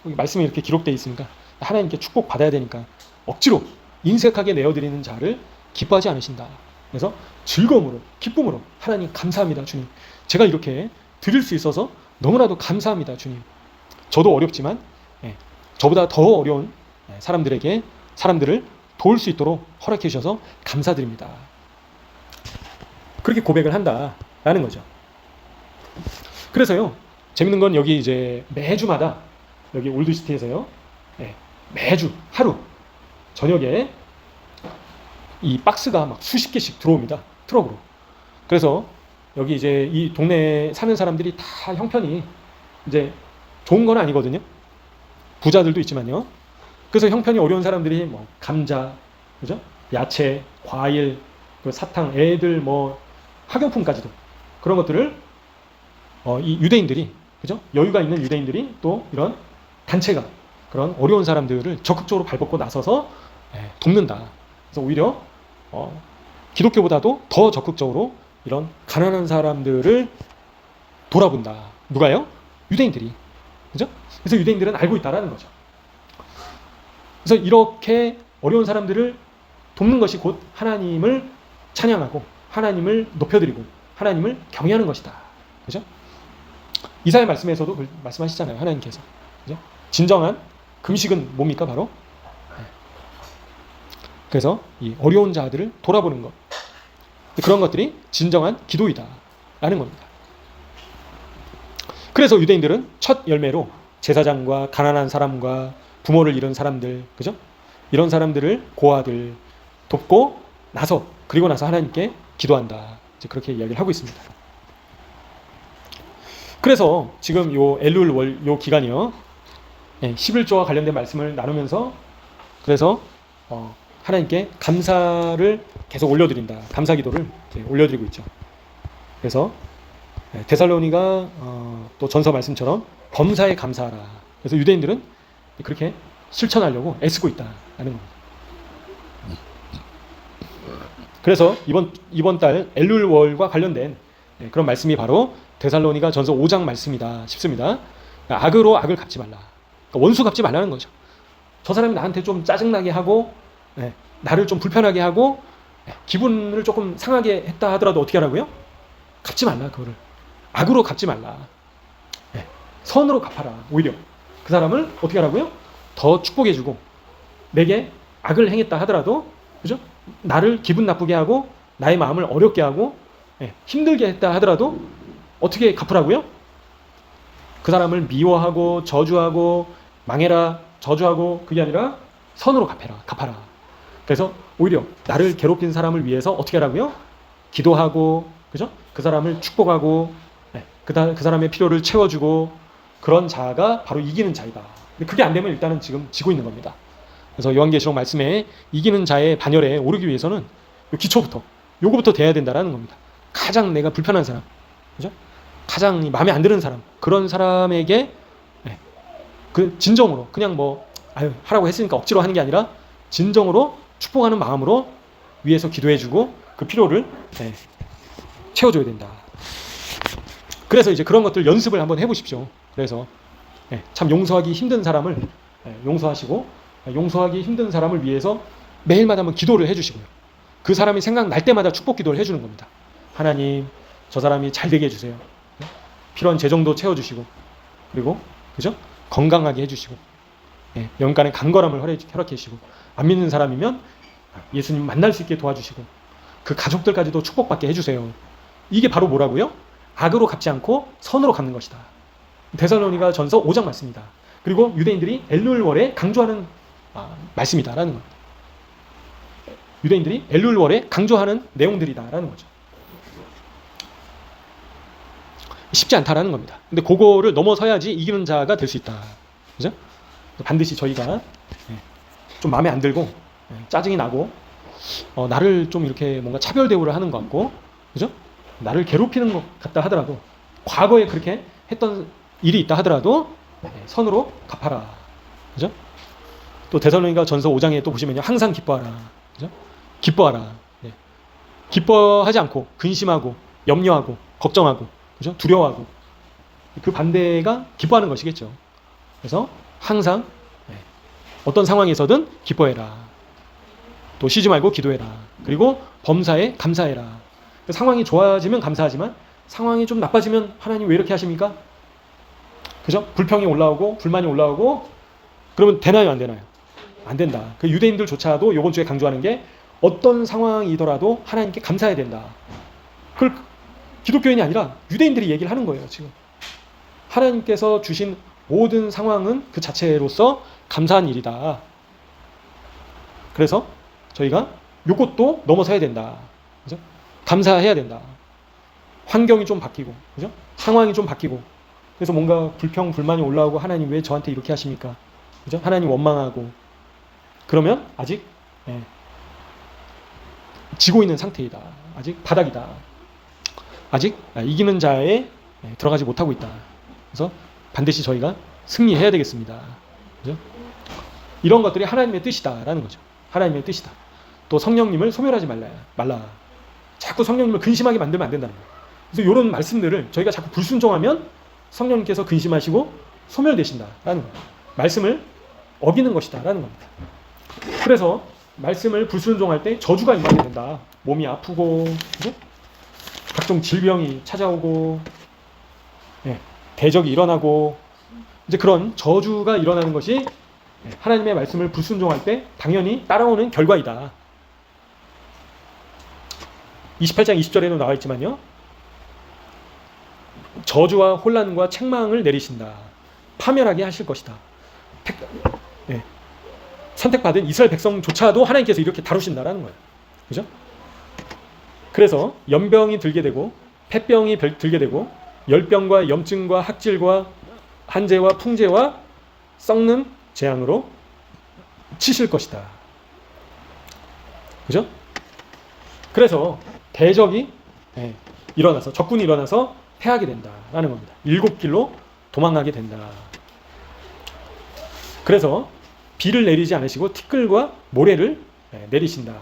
말씀이 이렇게 기록되어 있으니까 하나님께 축복 받아야 되니까 억지로 인색하게 내어드리는 자를 기뻐하지 않으신다. 그래서 즐거움으로, 기쁨으로 하나님 감사합니다, 주님. 제가 이렇게 드릴 수 있어서 너무나도 감사합니다, 주님. 저도 어렵지만 저보다 더 어려운 사람들을 도울 수 있도록 허락해 주셔서 감사드립니다. 그렇게 고백을 한다라는 거죠. 그래서요, 재밌는 건 여기 이제 매주마다 여기 올드시티에서요, 매주 하루 저녁에 이 박스가 막 수십 개씩 들어옵니다. 트럭으로. 그래서 여기 이제 이 동네에 사는 사람들이 다 형편이 이제 좋은 건 아니거든요. 부자들도 있지만요. 그래서 형편이 어려운 사람들이 뭐 감자, 그죠? 야채, 과일, 사탕, 애들 뭐 학용품까지도 그런 것들을 이 유대인들이, 그죠? 여유가 있는 유대인들이 또 이런 단체가 그런 어려운 사람들을 적극적으로 발벗고 나서서 돕는다. 그래서 오히려 기독교보다도 더 적극적으로 이런 가난한 사람들을 돌아본다. 누가요? 유대인들이. 그죠? 그래서 유대인들은 알고 있다라는 거죠. 그래서 이렇게 어려운 사람들을 돕는 것이 곧 하나님을 찬양하고 하나님을 높여드리고 하나님을 경외하는 것이다. 그죠? 이사야 말씀에서도 말씀하시잖아요. 하나님께서. 그죠? 진정한 금식은 뭡니까? 바로 그래서 이 어려운 자들을 돌아보는 것, 그런 것들이 진정한 기도이다 라는 겁니다. 그래서 유대인들은 첫 열매로 제사장과 가난한 사람과 부모를 잃은 사람들, 그죠? 이런 사람들을 고아들 돕고 나서, 그리고 나서 하나님께 기도한다, 이제 그렇게 이야기를 하고 있습니다. 그래서 지금 요 엘룰 월 요 기간이요, 11조와 관련된 말씀을 나누면서 그래서 하나님께 감사를 계속 올려드린다. 감사 기도를 올려드리고 있죠. 그래서 데살로니가 또 전서 말씀처럼 범사에 감사하라. 그래서 유대인들은 그렇게 실천하려고 애쓰고 있다는 겁니다. 그래서 이번 달 엘룰월과 관련된 그런 말씀이 바로 데살로니가 전서 5장 말씀이다 싶습니다. 그러니까 악으로 악을 갚지 말라. 그러니까 원수 갚지 말라는 거죠. 저 사람이 나한테 좀 짜증나게 하고 나를 좀 불편하게 하고 기분을 조금 상하게 했다 하더라도 어떻게 하라고요? 갚지 말라. 그거를 악으로 갚지 말라. 선으로 갚아라. 오히려 그 사람을 어떻게 하라고요? 더 축복해주고, 내게 악을 행했다 하더라도, 그죠? 나를 기분 나쁘게 하고 나의 마음을 어렵게 하고 힘들게 했다 하더라도 어떻게 갚으라고요? 그 사람을 미워하고 저주하고 망해라 저주하고, 그게 아니라 선으로 갚아라. 그래서 오히려 나를 괴롭힌 사람을 위해서 어떻게 하라고요? 기도하고, 그죠? 그 사람을 축복하고, 그 사람의 필요를 채워주고, 그런 자가 바로 이기는 자이다. 근데 그게 안 되면 일단은 지금 지고 있는 겁니다. 그래서 요한계시록 말씀에 이기는 자의 반열에 오르기 위해서는 요 기초부터, 요거부터 돼야 된다라는 겁니다. 가장 내가 불편한 사람, 그죠? 가장 마음에 안 드는 사람, 그런 사람에게 그 진정으로 그냥 뭐 하라고 했으니까 억지로 하는 게 아니라 진정으로 축복하는 마음으로 위에서 기도해주고 그 필요를 채워줘야 된다. 그래서 이제 그런 것들 연습을 한번 해보십시오. 그래서 참 용서하기 힘든 사람을 용서하시고, 용서하기 힘든 사람을 위해서 매일마다 한번 기도를 해주시고요. 그 사람이 생각날 때마다 축복 기도를 해주는 겁니다. 하나님, 저 사람이 잘 되게 해주세요. 필요한 재정도 채워주시고, 그리고 그죠? 건강하게 해주시고, 영간의 간절함을 허락해 주시고, 안 믿는 사람이면 예수님 만날 수 있게 도와주시고, 그 가족들까지도 축복받게 해주세요. 이게 바로 뭐라고요? 악으로 갚지 않고 선으로 갚는 것이다. 데살로니가 전서 5장 말씀입니다. 그리고 유대인들이 엘룰월에 강조하는 말씀이다라는 겁니다. 유대인들이 엘룰월에 강조하는 내용들이다라는 거죠. 쉽지 않다라는 겁니다. 근데 그거를 넘어서야지 이기는 자가 될 수 있다. 그죠? 반드시 저희가 좀 마음에 안 들고 짜증이 나고 나를 좀 이렇게 뭔가 차별 대우를 하는 것 같고, 그죠? 나를 괴롭히는 것 같다 하더라도, 과거에 그렇게 했던 일이 있다 하더라도 선으로 갚아라. 그죠? 또 데살로니가 전서 5장에 또 보시면요, 항상 기뻐하라. 그죠? 기뻐하라. 기뻐하지 않고 근심하고 염려하고 걱정하고, 그죠? 두려워하고, 그 반대가 기뻐하는 것이겠죠. 그래서 항상 어떤 상황에서든 기뻐해라. 또 쉬지 말고 기도해라. 그리고 범사에 감사해라. 상황이 좋아지면 감사하지만 상황이 좀 나빠지면 하나님 왜 이렇게 하십니까? 그죠? 불평이 올라오고 불만이 올라오고 그러면 되나요, 안 되나요? 안 된다. 그 유대인들조차도 이번 주에 강조하는 게 어떤 상황이더라도 하나님께 감사해야 된다. 그걸 기독교인이 아니라 유대인들이 얘기를 하는 거예요, 지금. 하나님께서 주신 모든 상황은 그 자체로서 감사한 일이다. 그래서 저희가 이것도 넘어서야 된다. 그죠? 감사해야 된다. 환경이 좀 바뀌고, 그죠? 상황이 좀 바뀌고, 그래서 뭔가 불평, 불만이 올라오고 하나님 왜 저한테 이렇게 하십니까? 그죠? 하나님 원망하고, 그러면 아직 지고 있는 상태이다. 아직 바닥이다. 아직 이기는 자에 들어가지 못하고 있다. 그래서 반드시 저희가 승리해야 되겠습니다. 그죠? 이런 것들이 하나님의 뜻이다라는 거죠. 하나님의 뜻이다. 또 성령님을 소멸하지 말라. 자꾸 성령님을 근심하게 만들면 안 된다는 거예요. 그래서 이런 말씀들을 저희가 자꾸 불순종하면 성령님께서 근심하시고 소멸되신다라는 거예요. 말씀을 어기는 것이다라는 겁니다. 그래서 말씀을 불순종할 때 저주가 임하게 된다. 몸이 아프고, 그죠? 각종 질병이 찾아오고, 대적이 일어나고, 이제 그런 저주가 일어나는 것이 하나님의 말씀을 불순종할 때 당연히 따라오는 결과이다. 28장 20절에도 나와 있지만요, 저주와 혼란과 책망을 내리신다. 파멸하게 하실 것이다. 선택받은 이스라엘 백성조차도 하나님께서 이렇게 다루신다라는 거예요. 그죠? 그래서 연병이 들게 되고 폐병이 들게 되고 열병과 염증과 학질과 한재와 풍재와 썩는 재앙으로 치실 것이다. 그죠? 그래서 대적이 일어나서, 적군이 일어나서 패하게 된다라는 겁니다. 7길로 도망가게 된다. 그래서 비를 내리지 않으시고 티끌과 모래를 내리신다.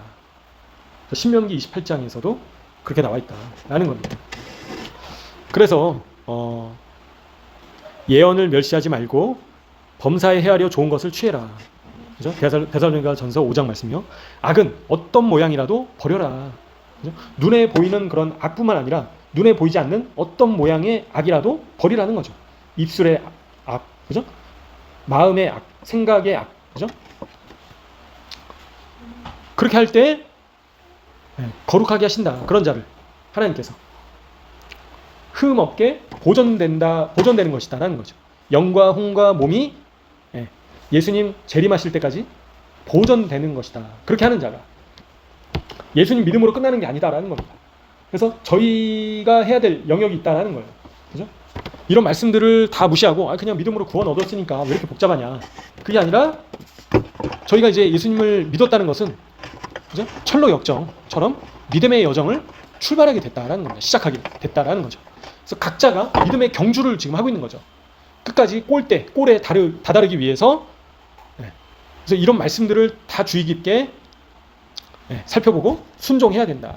신명기 28장에서도 그렇게 나와 있다라는 겁니다. 그래서 예언을 멸시하지 말고 범사에 헤아려 좋은 것을 취해라. 그죠? 데살로니가 전서 5장 말씀이요. 악은 어떤 모양이라도 버려라. 그죠? 눈에 보이는 그런 악뿐만 아니라 눈에 보이지 않는 어떤 모양의 악이라도 버리라는 거죠. 입술의 악, 그죠? 마음의 악, 생각의 악, 그죠? 그렇게 할 때 거룩하게 하신다. 그런 자를 하나님께서 흠 없게 보존되는 것이다라는 거죠. 영과 혼과 몸이 예수님 재림하실 때까지 보존되는 것이다. 그렇게 하는 자가 예수님 믿음으로 끝나는 게 아니다라는 겁니다. 그래서 저희가 해야 될 영역이 있다라는 거예요. 그죠? 이런 말씀들을 다 무시하고 그냥 믿음으로 구원 얻었으니까 왜 이렇게 복잡하냐. 그게 아니라 저희가 이제 예수님을 믿었다는 것은, 그죠? 철로 역정처럼 믿음의 여정을 출발하게 됐다라는 겁니다. 시작하게 됐다라는 거죠. 그래서 각자가 믿음의 경주를 지금 하고 있는 거죠. 끝까지 꼴에 다다르기 위해서. 그래서 이런 말씀들을 다 주의 깊게 살펴보고 순종해야 된다.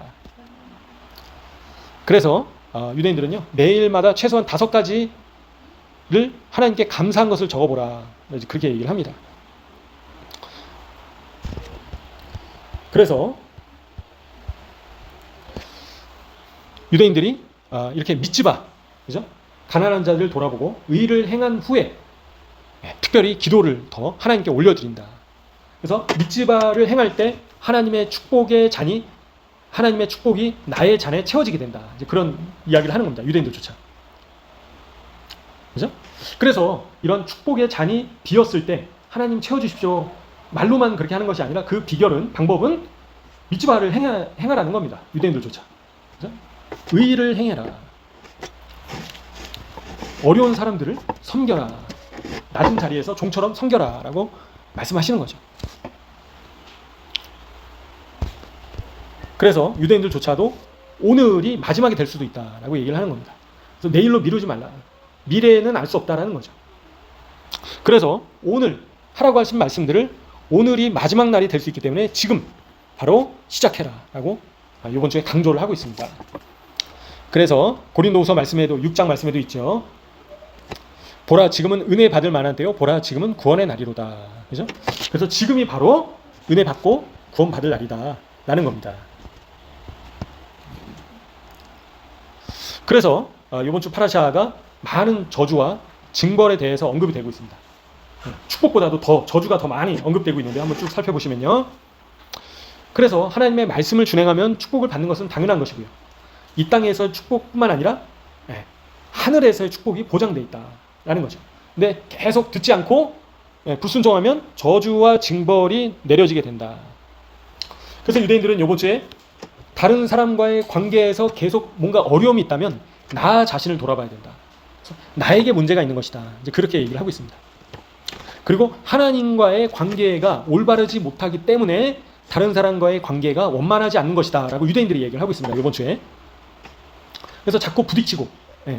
그래서 유대인들은요, 매일마다 최소한 5가지를 하나님께 감사한 것을 적어보라. 그렇게 얘기를 합니다. 그래서 유대인들이 이렇게 미tz바, 그죠? 가난한 자들 돌아보고 의를 행한 후에 특별히 기도를 더 하나님께 올려드린다. 그래서 미tz바를 행할 때 하나님의 축복의 잔이 하나님의 축복이 나의 잔에 채워지게 된다. 이제 그런 이야기를 하는 겁니다. 유대인들조차. 그죠? 그래서 이런 축복의 잔이 비었을 때 하나님 채워주십시오. 말로만 그렇게 하는 것이 아니라 그 비결은, 방법은 미tz바를 행하라는 겁니다. 유대인들조차. 그죠? 의를 행해라. 어려운 사람들을 섬겨라. 낮은 자리에서 종처럼 섬겨라. 라고 말씀하시는 거죠. 그래서 유대인들조차도 오늘이 마지막이 될 수도 있다라고 얘기를 하는 겁니다. 그래서 내일로 미루지 말라. 미래는 알 수 없다라는 거죠. 그래서 오늘 하라고 하신 말씀들을 오늘이 마지막 날이 될 수 있기 때문에 지금 바로 시작해라 라고 이번 주에 강조를 하고 있습니다. 그래서 고린도후서 말씀에도 6장 말씀에도 있죠. 보라 지금은 은혜 받을 만한 때요. 보라 지금은 구원의 날이로다. 그죠? 그래서 지금이 바로 은혜 받고 구원 받을 날이다 라는 겁니다. 그래서 이번 주 파라샤가 많은 저주와 징벌에 대해서 언급이 되고 있습니다. 축복보다도 더 저주가 더 많이 언급되고 있는데 한번 쭉 살펴보시면요. 그래서 하나님의 말씀을 준행하면 축복을 받는 것은 당연한 것이고요. 이 땅에서의 축복뿐만 아니라 하늘에서의 축복이 보장되어 있다라는 거죠. 근데 계속 듣지 않고 불순종하면 저주와 징벌이 내려지게 된다. 그래서 유대인들은 이번 주에 다른 사람과의 관계에서 계속 뭔가 어려움이 있다면 나 자신을 돌아봐야 된다. 나에게 문제가 있는 것이다. 이제 그렇게 얘기를 하고 있습니다. 그리고 하나님과의 관계가 올바르지 못하기 때문에 다른 사람과의 관계가 원만하지 않는 것이다 라고 유대인들이 얘기를 하고 있습니다. 이번 주에. 그래서 자꾸 부딪히고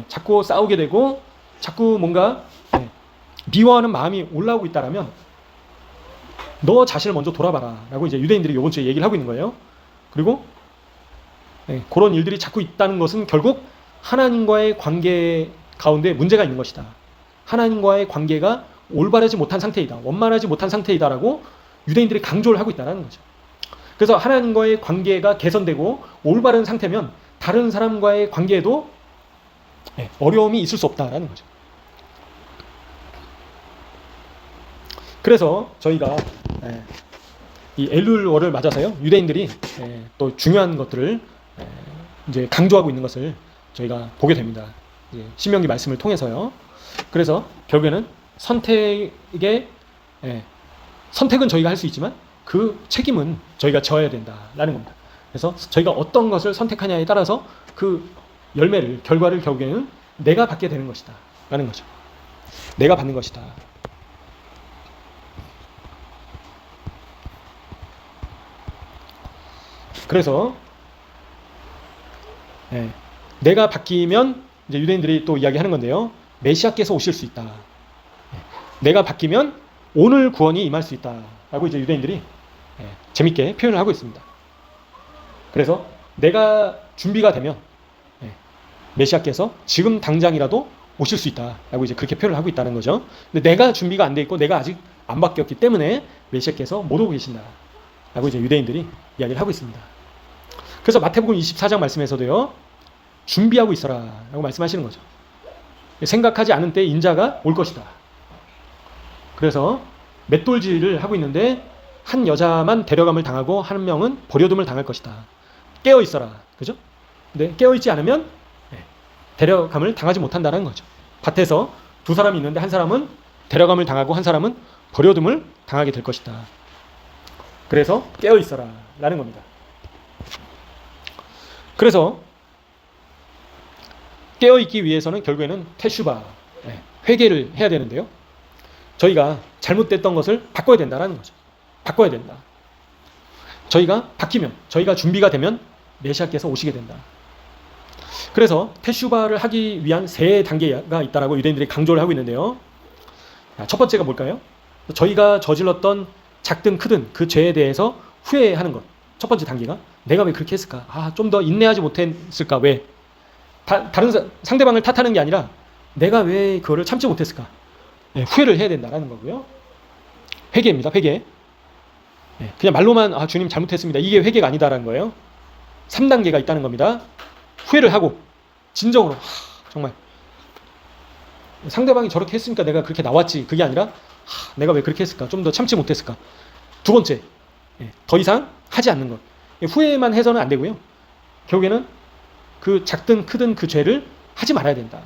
자꾸 싸우게 되고 자꾸 뭔가 미워하는 마음이 올라오고 있다라면 너 자신을 먼저 돌아봐라 라고 이제 유대인들이 이번 주에 얘기를 하고 있는 거예요. 그리고 그런 일들이 자꾸 있다는 것은 결국 하나님과의 관계 가운데 문제가 있는 것이다. 하나님과의 관계가 올바르지 못한 상태이다. 원만하지 못한 상태이다라고 유대인들이 강조를 하고 있다는 거죠. 그래서 하나님과의 관계가 개선되고 올바른 상태면 다른 사람과의 관계에도 어려움이 있을 수 없다라는 거죠. 그래서 저희가 이 엘룰월을 맞아서요, 유대인들이 또 중요한 것들을 이제 강조하고 있는 것을 저희가 보게 됩니다. 신명기 말씀을 통해서요. 그래서 결국에는 선택은 저희가 할 수 있지만 그 책임은 저희가 져야 된다라는 겁니다. 그래서 저희가 어떤 것을 선택하냐에 따라서 그 결과를 결국에는 내가 받게 되는 것이다 라는 거죠. 내가 받는 것이다. 그래서 내가 바뀌면 이제 유대인들이 또 이야기하는 건데요. 메시아께서 오실 수 있다. 내가 바뀌면 오늘 구원이 임할 수 있다라고 이제 유대인들이 재밌게 표현을 하고 있습니다. 그래서 내가 준비가 되면 메시아께서 지금 당장이라도 오실 수 있다라고 이제 그렇게 표현을 하고 있다는 거죠. 근데 내가 준비가 안 돼 있고 내가 아직 안 바뀌었기 때문에 메시아께서 못 오고 계신다라고 이제 유대인들이 이야기를 하고 있습니다. 그래서 마태복음 24장 말씀에서도요, 준비하고 있어라라고 말씀하시는 거죠. 생각하지 않은 때 인자가 올 것이다. 그래서 맷돌질을 하고 있는데 한 여자만 데려감을 당하고 한 명은 버려둠을 당할 것이다. 깨어 있어라, 그죠? 근데 깨어 있지 않으면 데려감을 당하지 못한다는 거죠. 밭에서 두 사람이 있는데 한 사람은 데려감을 당하고 한 사람은 버려둠을 당하게 될 것이다. 그래서 깨어 있어라라는 겁니다. 그래서 깨어있기 위해서는 결국에는 테슈바, 회개를 해야 되는데요. 저희가 잘못됐던 것을 바꿔야 된다는 거죠. 바꿔야 된다. 저희가 바뀌면, 저희가 준비가 되면 메시아께서 오시게 된다. 그래서 테슈바를 하기 위한 세 단계가 있다라고 유대인들이 강조를 하고 있는데요. 첫 번째가 뭘까요? 저희가 저질렀던 작든 크든 그 죄에 대해서 후회하는 것. 첫 번째 단계가 내가 왜 그렇게 했을까? 좀 더 인내하지 못했을까? 왜? 다른 상대방을 탓하는 게 아니라 내가 왜 그거를 참지 못했을까? 후회를 해야 된다는 거고요. 회개입니다. 회개. 그냥 말로만 주님 잘못했습니다. 이게 회개가 아니다라는 거예요. 3단계가 있다는 겁니다. 후회를 하고 진정으로 정말 상대방이 저렇게 했으니까 내가 그렇게 나왔지. 그게 아니라 내가 왜 그렇게 했을까? 좀 더 참지 못했을까? 두 번째, 더 이상 하지 않는 것. 후회만 해서는 안 되고요. 결국에는 그 작든 크든 그 죄를 하지 말아야 된다.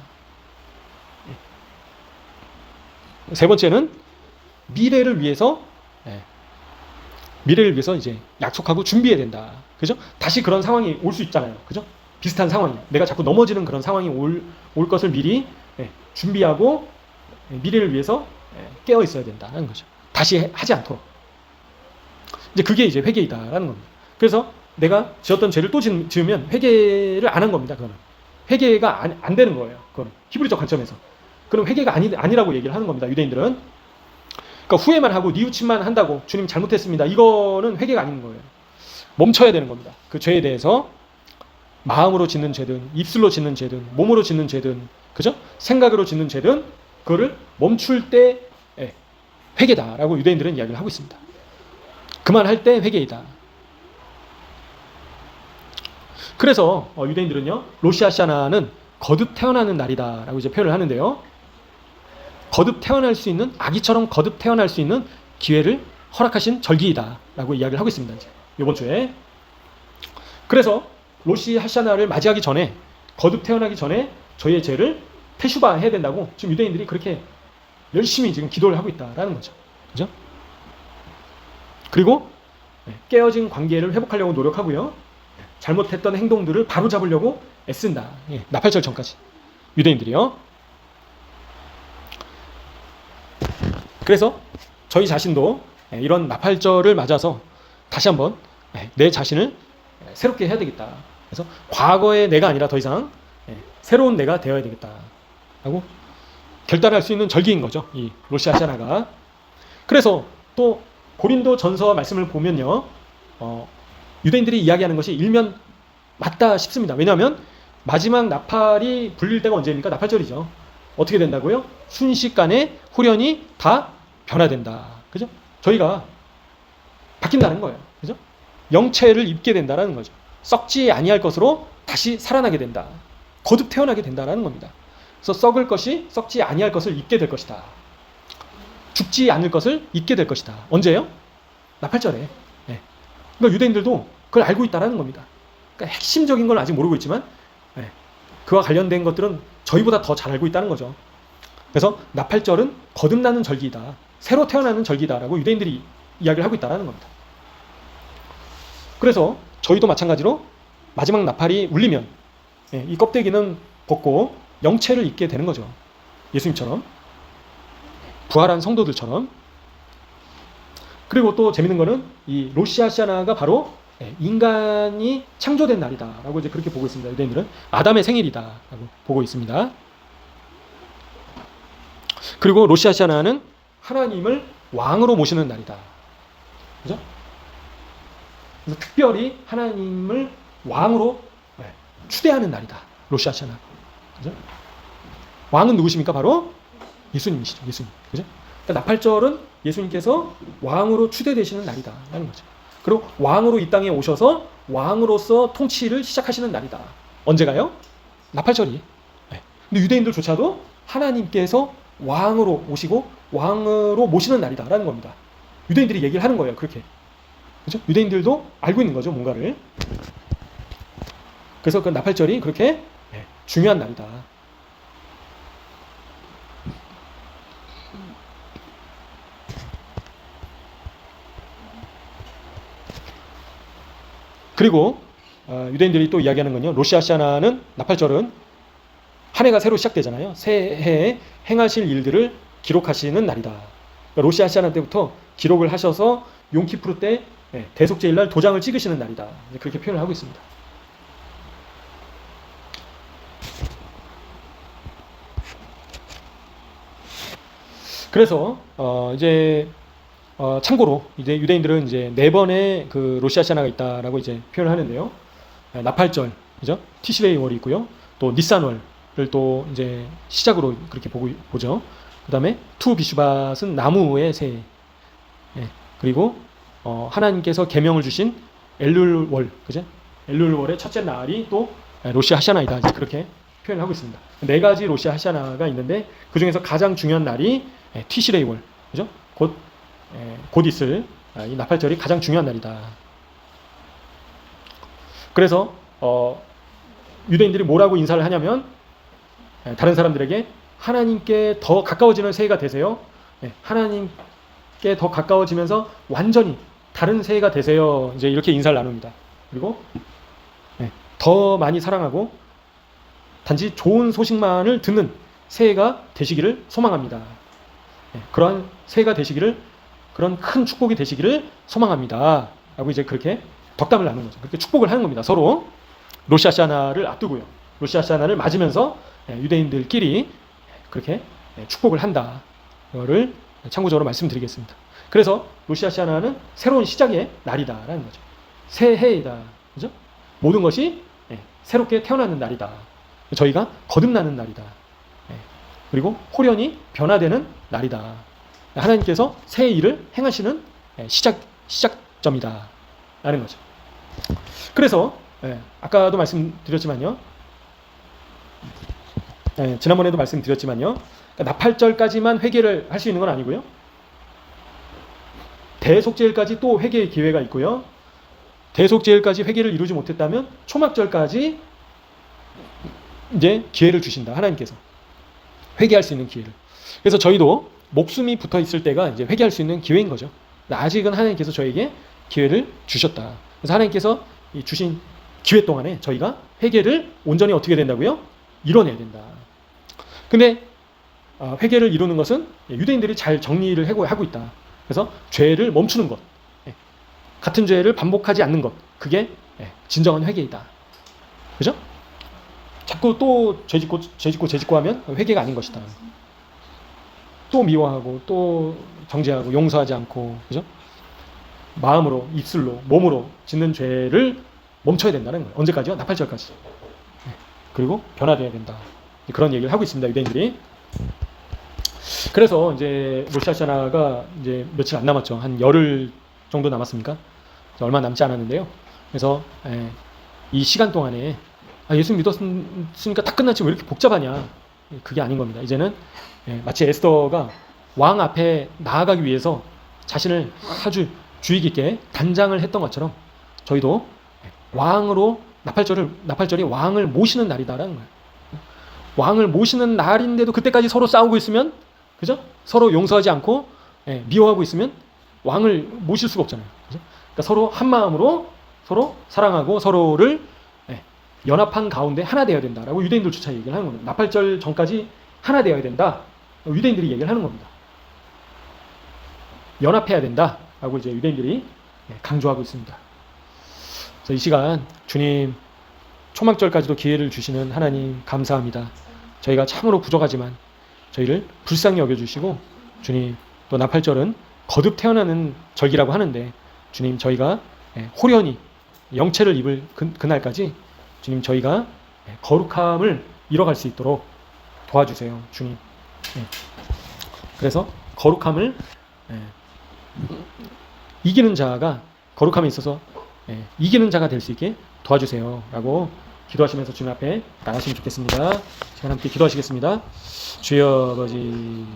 세 번째는 미래를 위해서 이제 약속하고 준비해야 된다. 그죠? 다시 그런 상황이 올 수 있잖아요. 그죠? 비슷한 상황이. 내가 자꾸 넘어지는 그런 상황이 올 것을 미리 준비하고 미래를 위해서 깨어 있어야 된다는 거죠. 다시 하지 않도록. 이제 그게 이제 회개이다라는 겁니다. 그래서 내가 지었던 죄를 또 지으면 회개를 안 한 겁니다. 그거는 회개가 안 되는 거예요. 그거는 히브리적 관점에서. 그럼 회개가 아니라고 얘기를 하는 겁니다. 유대인들은. 그러니까 후회만 하고 뉘우침만 한다고 주님 잘못했습니다. 이거는 회개가 아닌 거예요. 멈춰야 되는 겁니다. 그 죄에 대해서 마음으로 짓는 죄든 입술로 짓는 죄든 몸으로 짓는 죄든 그죠? 생각으로 짓는 죄든 그거를 멈출 때 회개다라고 유대인들은 이야기를 하고 있습니다. 그만할 때 회개이다. 그래서 유대인들은요, 로시아샤나는 거듭 태어나는 날이다라고 이제 표현을 하는데요. 거듭 태어날 수 있는, 아기처럼 거듭 태어날 수 있는 기회를 허락하신 절기이다라고 이야기를 하고 있습니다. 이제 이번 주에. 그래서 로시아샤나를 맞이하기 전에, 거듭 태어나기 전에 저희의 죄를 테슈바 해야 된다고 지금 유대인들이 그렇게 열심히 지금 기도를 하고 있다라는 거죠. 그죠? 그리고 깨어진 관계를 회복하려고 노력하고요. 잘못했던 행동들을 바로잡으려고 애쓴다. 나팔절 전까지. 유대인들이요. 그래서 저희 자신도 이런 나팔절을 맞아서 다시 한번 내 자신을 새롭게 해야 되겠다. 그래서 과거의 내가 아니라 더 이상 새로운 내가 되어야 되겠다. 하고 결단할 수 있는 절기인 거죠. 이 로시아샤나가. 그래서 또 고린도 전서 말씀을 보면요. 유대인들이 이야기하는 것이 일면 맞다 싶습니다. 왜냐하면 마지막 나팔이 불릴 때가 언제입니까? 나팔절이죠. 어떻게 된다고요? 순식간에 후련이 다 변화된다. 그죠? 저희가 바뀐다는 거예요. 그죠? 영체를 입게 된다는 거죠. 썩지 아니할 것으로 다시 살아나게 된다. 거듭 태어나게 된다는 겁니다. 그래서 썩을 것이 썩지 아니할 것을 입게 될 것이다. 죽지 않을 것을 입게 될 것이다. 언제요? 나팔절에. 그러니까 유대인들도 그걸 알고 있다는 겁니다. 그러니까 핵심적인 건 아직 모르고 있지만 그와 관련된 것들은 저희보다 더 잘 알고 있다는 거죠. 그래서 나팔절은 거듭나는 절기이다. 새로 태어나는 절기다라고 유대인들이 이야기를 하고 있다는 겁니다. 그래서 저희도 마찬가지로 마지막 나팔이 울리면 이 껍데기는 벗고 영체를 입게 되는 거죠. 예수님처럼. 부활한 성도들처럼. 그리고 또 재밌는 거는 이 로시아샤나가 바로 인간이 창조된 날이다라고 이제 그렇게 보고 있습니다. 유대인들은 아담의 생일이다라고 보고 있습니다. 그리고 로시아샤나는 하나님을 왕으로 모시는 날이다. 그죠? 그래서 특별히 하나님을 왕으로 추대하는 날이다. 로시아샤나. 그죠? 왕은 누구십니까? 바로 예수님이시죠. 예수님. 그죠? 그러니까 나팔절은 예수님께서 왕으로 추대되시는 날이다라는 거죠. 그리고 왕으로 이 땅에 오셔서 왕으로서 통치를 시작하시는 날이다. 언제가요? 나팔절이. 근데 유대인들조차도 하나님께서 왕으로 오시고 왕으로 모시는 날이다라는 겁니다. 유대인들이 얘기를 하는 거예요. 그렇게. 그죠? 유대인들도 알고 있는 거죠. 뭔가를. 그래서 그 나팔절이 그렇게 중요한 날이다. 그리고 유대인들이 또 이야기하는 건요. 로시아샤나는 나팔절은 한 해가 새로 시작되잖아요. 새해에 행하실 일들을 기록하시는 날이다. 그러니까 로시아샤나 때부터 기록을 하셔서 용키프르 때 대속제일 날 도장을 찍으시는 날이다. 그렇게 표현을 하고 있습니다. 그래서 이제 참고로 이제 유대인들은 이제 4번의 그 로시아샤나가 있다라고 이제 표현을 하는데요. 나팔절, 그죠? 티시레이 월이 있고요. 또 니산월을 또 이제 시작으로 그렇게 보죠. 그다음에 투 비슈밧은 나무의 새. 그리고 하나님께서 계명을 주신 엘룰월, 그죠? 엘룰월의 첫째 날이 또 로시아샤나이다. 이제 그렇게 표현을 하고 있습니다. 4가지 로시아샤나가 있는데 그 중에서 가장 중요한 날이 티시레이월, 그죠? 곧 있을 이 나팔절이 가장 중요한 날이다. 그래서 유대인들이 뭐라고 인사를 하냐면 다른 사람들에게 하나님께 더 가까워지는 새해가 되세요. 하나님께 더 가까워지면서 완전히 다른 새해가 되세요. 이제 이렇게 인사를 나눕니다. 그리고 더 많이 사랑하고 단지 좋은 소식만을 듣는 새해가 되시기를 소망합니다. 그러한 새해가 되시기를, 그런 큰 축복이 되시기를 소망합니다. 라고 이제 그렇게 덕담을 나누는 거죠. 그렇게 축복을 하는 겁니다. 서로 로시아샤나를 앞두고요. 로시아샤나를 맞으면서 유대인들끼리 그렇게 축복을 한다. 이거를 참고적으로 말씀드리겠습니다. 그래서 로시아샤나는 새로운 시작의 날이다라는 거죠. 새해이다. 그죠? 모든 것이 새롭게 태어나는 날이다. 저희가 거듭나는 날이다. 그리고 호련히 변화되는 날이다. 하나님께서 새 일을 행하시는 시작점이다. 라는 거죠. 그래서 아까도 말씀드렸지만요. 지난번에도 말씀드렸지만요. 그러니까 나팔절까지만 회개를 할 수 있는 건 아니고요. 대속죄일까지 또 회개의 기회가 있고요. 대속죄일까지 회개를 이루지 못했다면 초막절까지 이제 기회를 주신다. 하나님께서 회개할 수 있는 기회를. 그래서 저희도 목숨이 붙어 있을 때가 이제 회개할 수 있는 기회인 거죠. 아직은 하나님께서 저에게 기회를 주셨다. 그래서 하나님께서 이 주신 기회 동안에 저희가 회개를 온전히 어떻게 된다고요? 이뤄내야 된다. 근데 회개를 이루는 것은 유대인들이 잘 정리를 하고 있다. 그래서 죄를 멈추는 것, 같은 죄를 반복하지 않는 것, 그게 진정한 회개이다. 그죠? 자꾸 또 죄짓고 하면 회개가 아닌 것이다. 또 미워하고 또 정죄하고 용서하지 않고, 그죠? 마음으로, 입술로, 몸으로 짓는 죄를 멈춰야 된다는 거예요. 언제까지요? 나팔절까지. 그리고 변화되어야 된다. 그런 얘기를 하고 있습니다. 유대인들이. 그래서 이제 로시아샤나가 이제 며칠 안 남았죠. 한 열흘 정도 남았습니까? 얼마 남지 않았는데요. 그래서 이 시간 동안에 예수 믿었으니까 다 끝났지 왜 이렇게 복잡하냐? 그게 아닌 겁니다. 이제는 마치 에스더가 왕 앞에 나아가기 위해서 자신을 아주 주의 깊게 단장을 했던 것처럼 저희도 왕으로 나팔절이 왕을 모시는 날이다라는 거예요. 왕을 모시는 날인데도 그때까지 서로 싸우고 있으면, 그죠? 서로 용서하지 않고 미워하고 있으면 왕을 모실 수가 없잖아요. 그죠? 그러니까 서로 한 마음으로 서로 사랑하고 서로를 연합한 가운데 하나 되어야 된다라고 유대인들조차 얘기를 하는 겁니다. 나팔절 전까지 하나 되어야 된다. 유대인들이 얘기를 하는 겁니다. 연합해야 된다라고 이제 유대인들이 강조하고 있습니다. 그래서 이 시간 주님 초막절까지도 기회를 주시는 하나님 감사합니다. 저희가 참으로 부족하지만 저희를 불쌍히 여겨주시고, 주님 또 나팔절은 거듭 태어나는 절기라고 하는데 주님 저희가 호련히 영체를 입을 그날까지 주님 저희가 거룩함을 이뤄갈 수 있도록 도와주세요. 주님. 그래서 거룩함을 이기는 자가, 거룩함에 있어서 이기는 자가 될 수 있게 도와주세요 라고 기도하시면서 주님 앞에 나가시면 좋겠습니다. 시간 함께 기도하시겠습니다. 주여 아버지,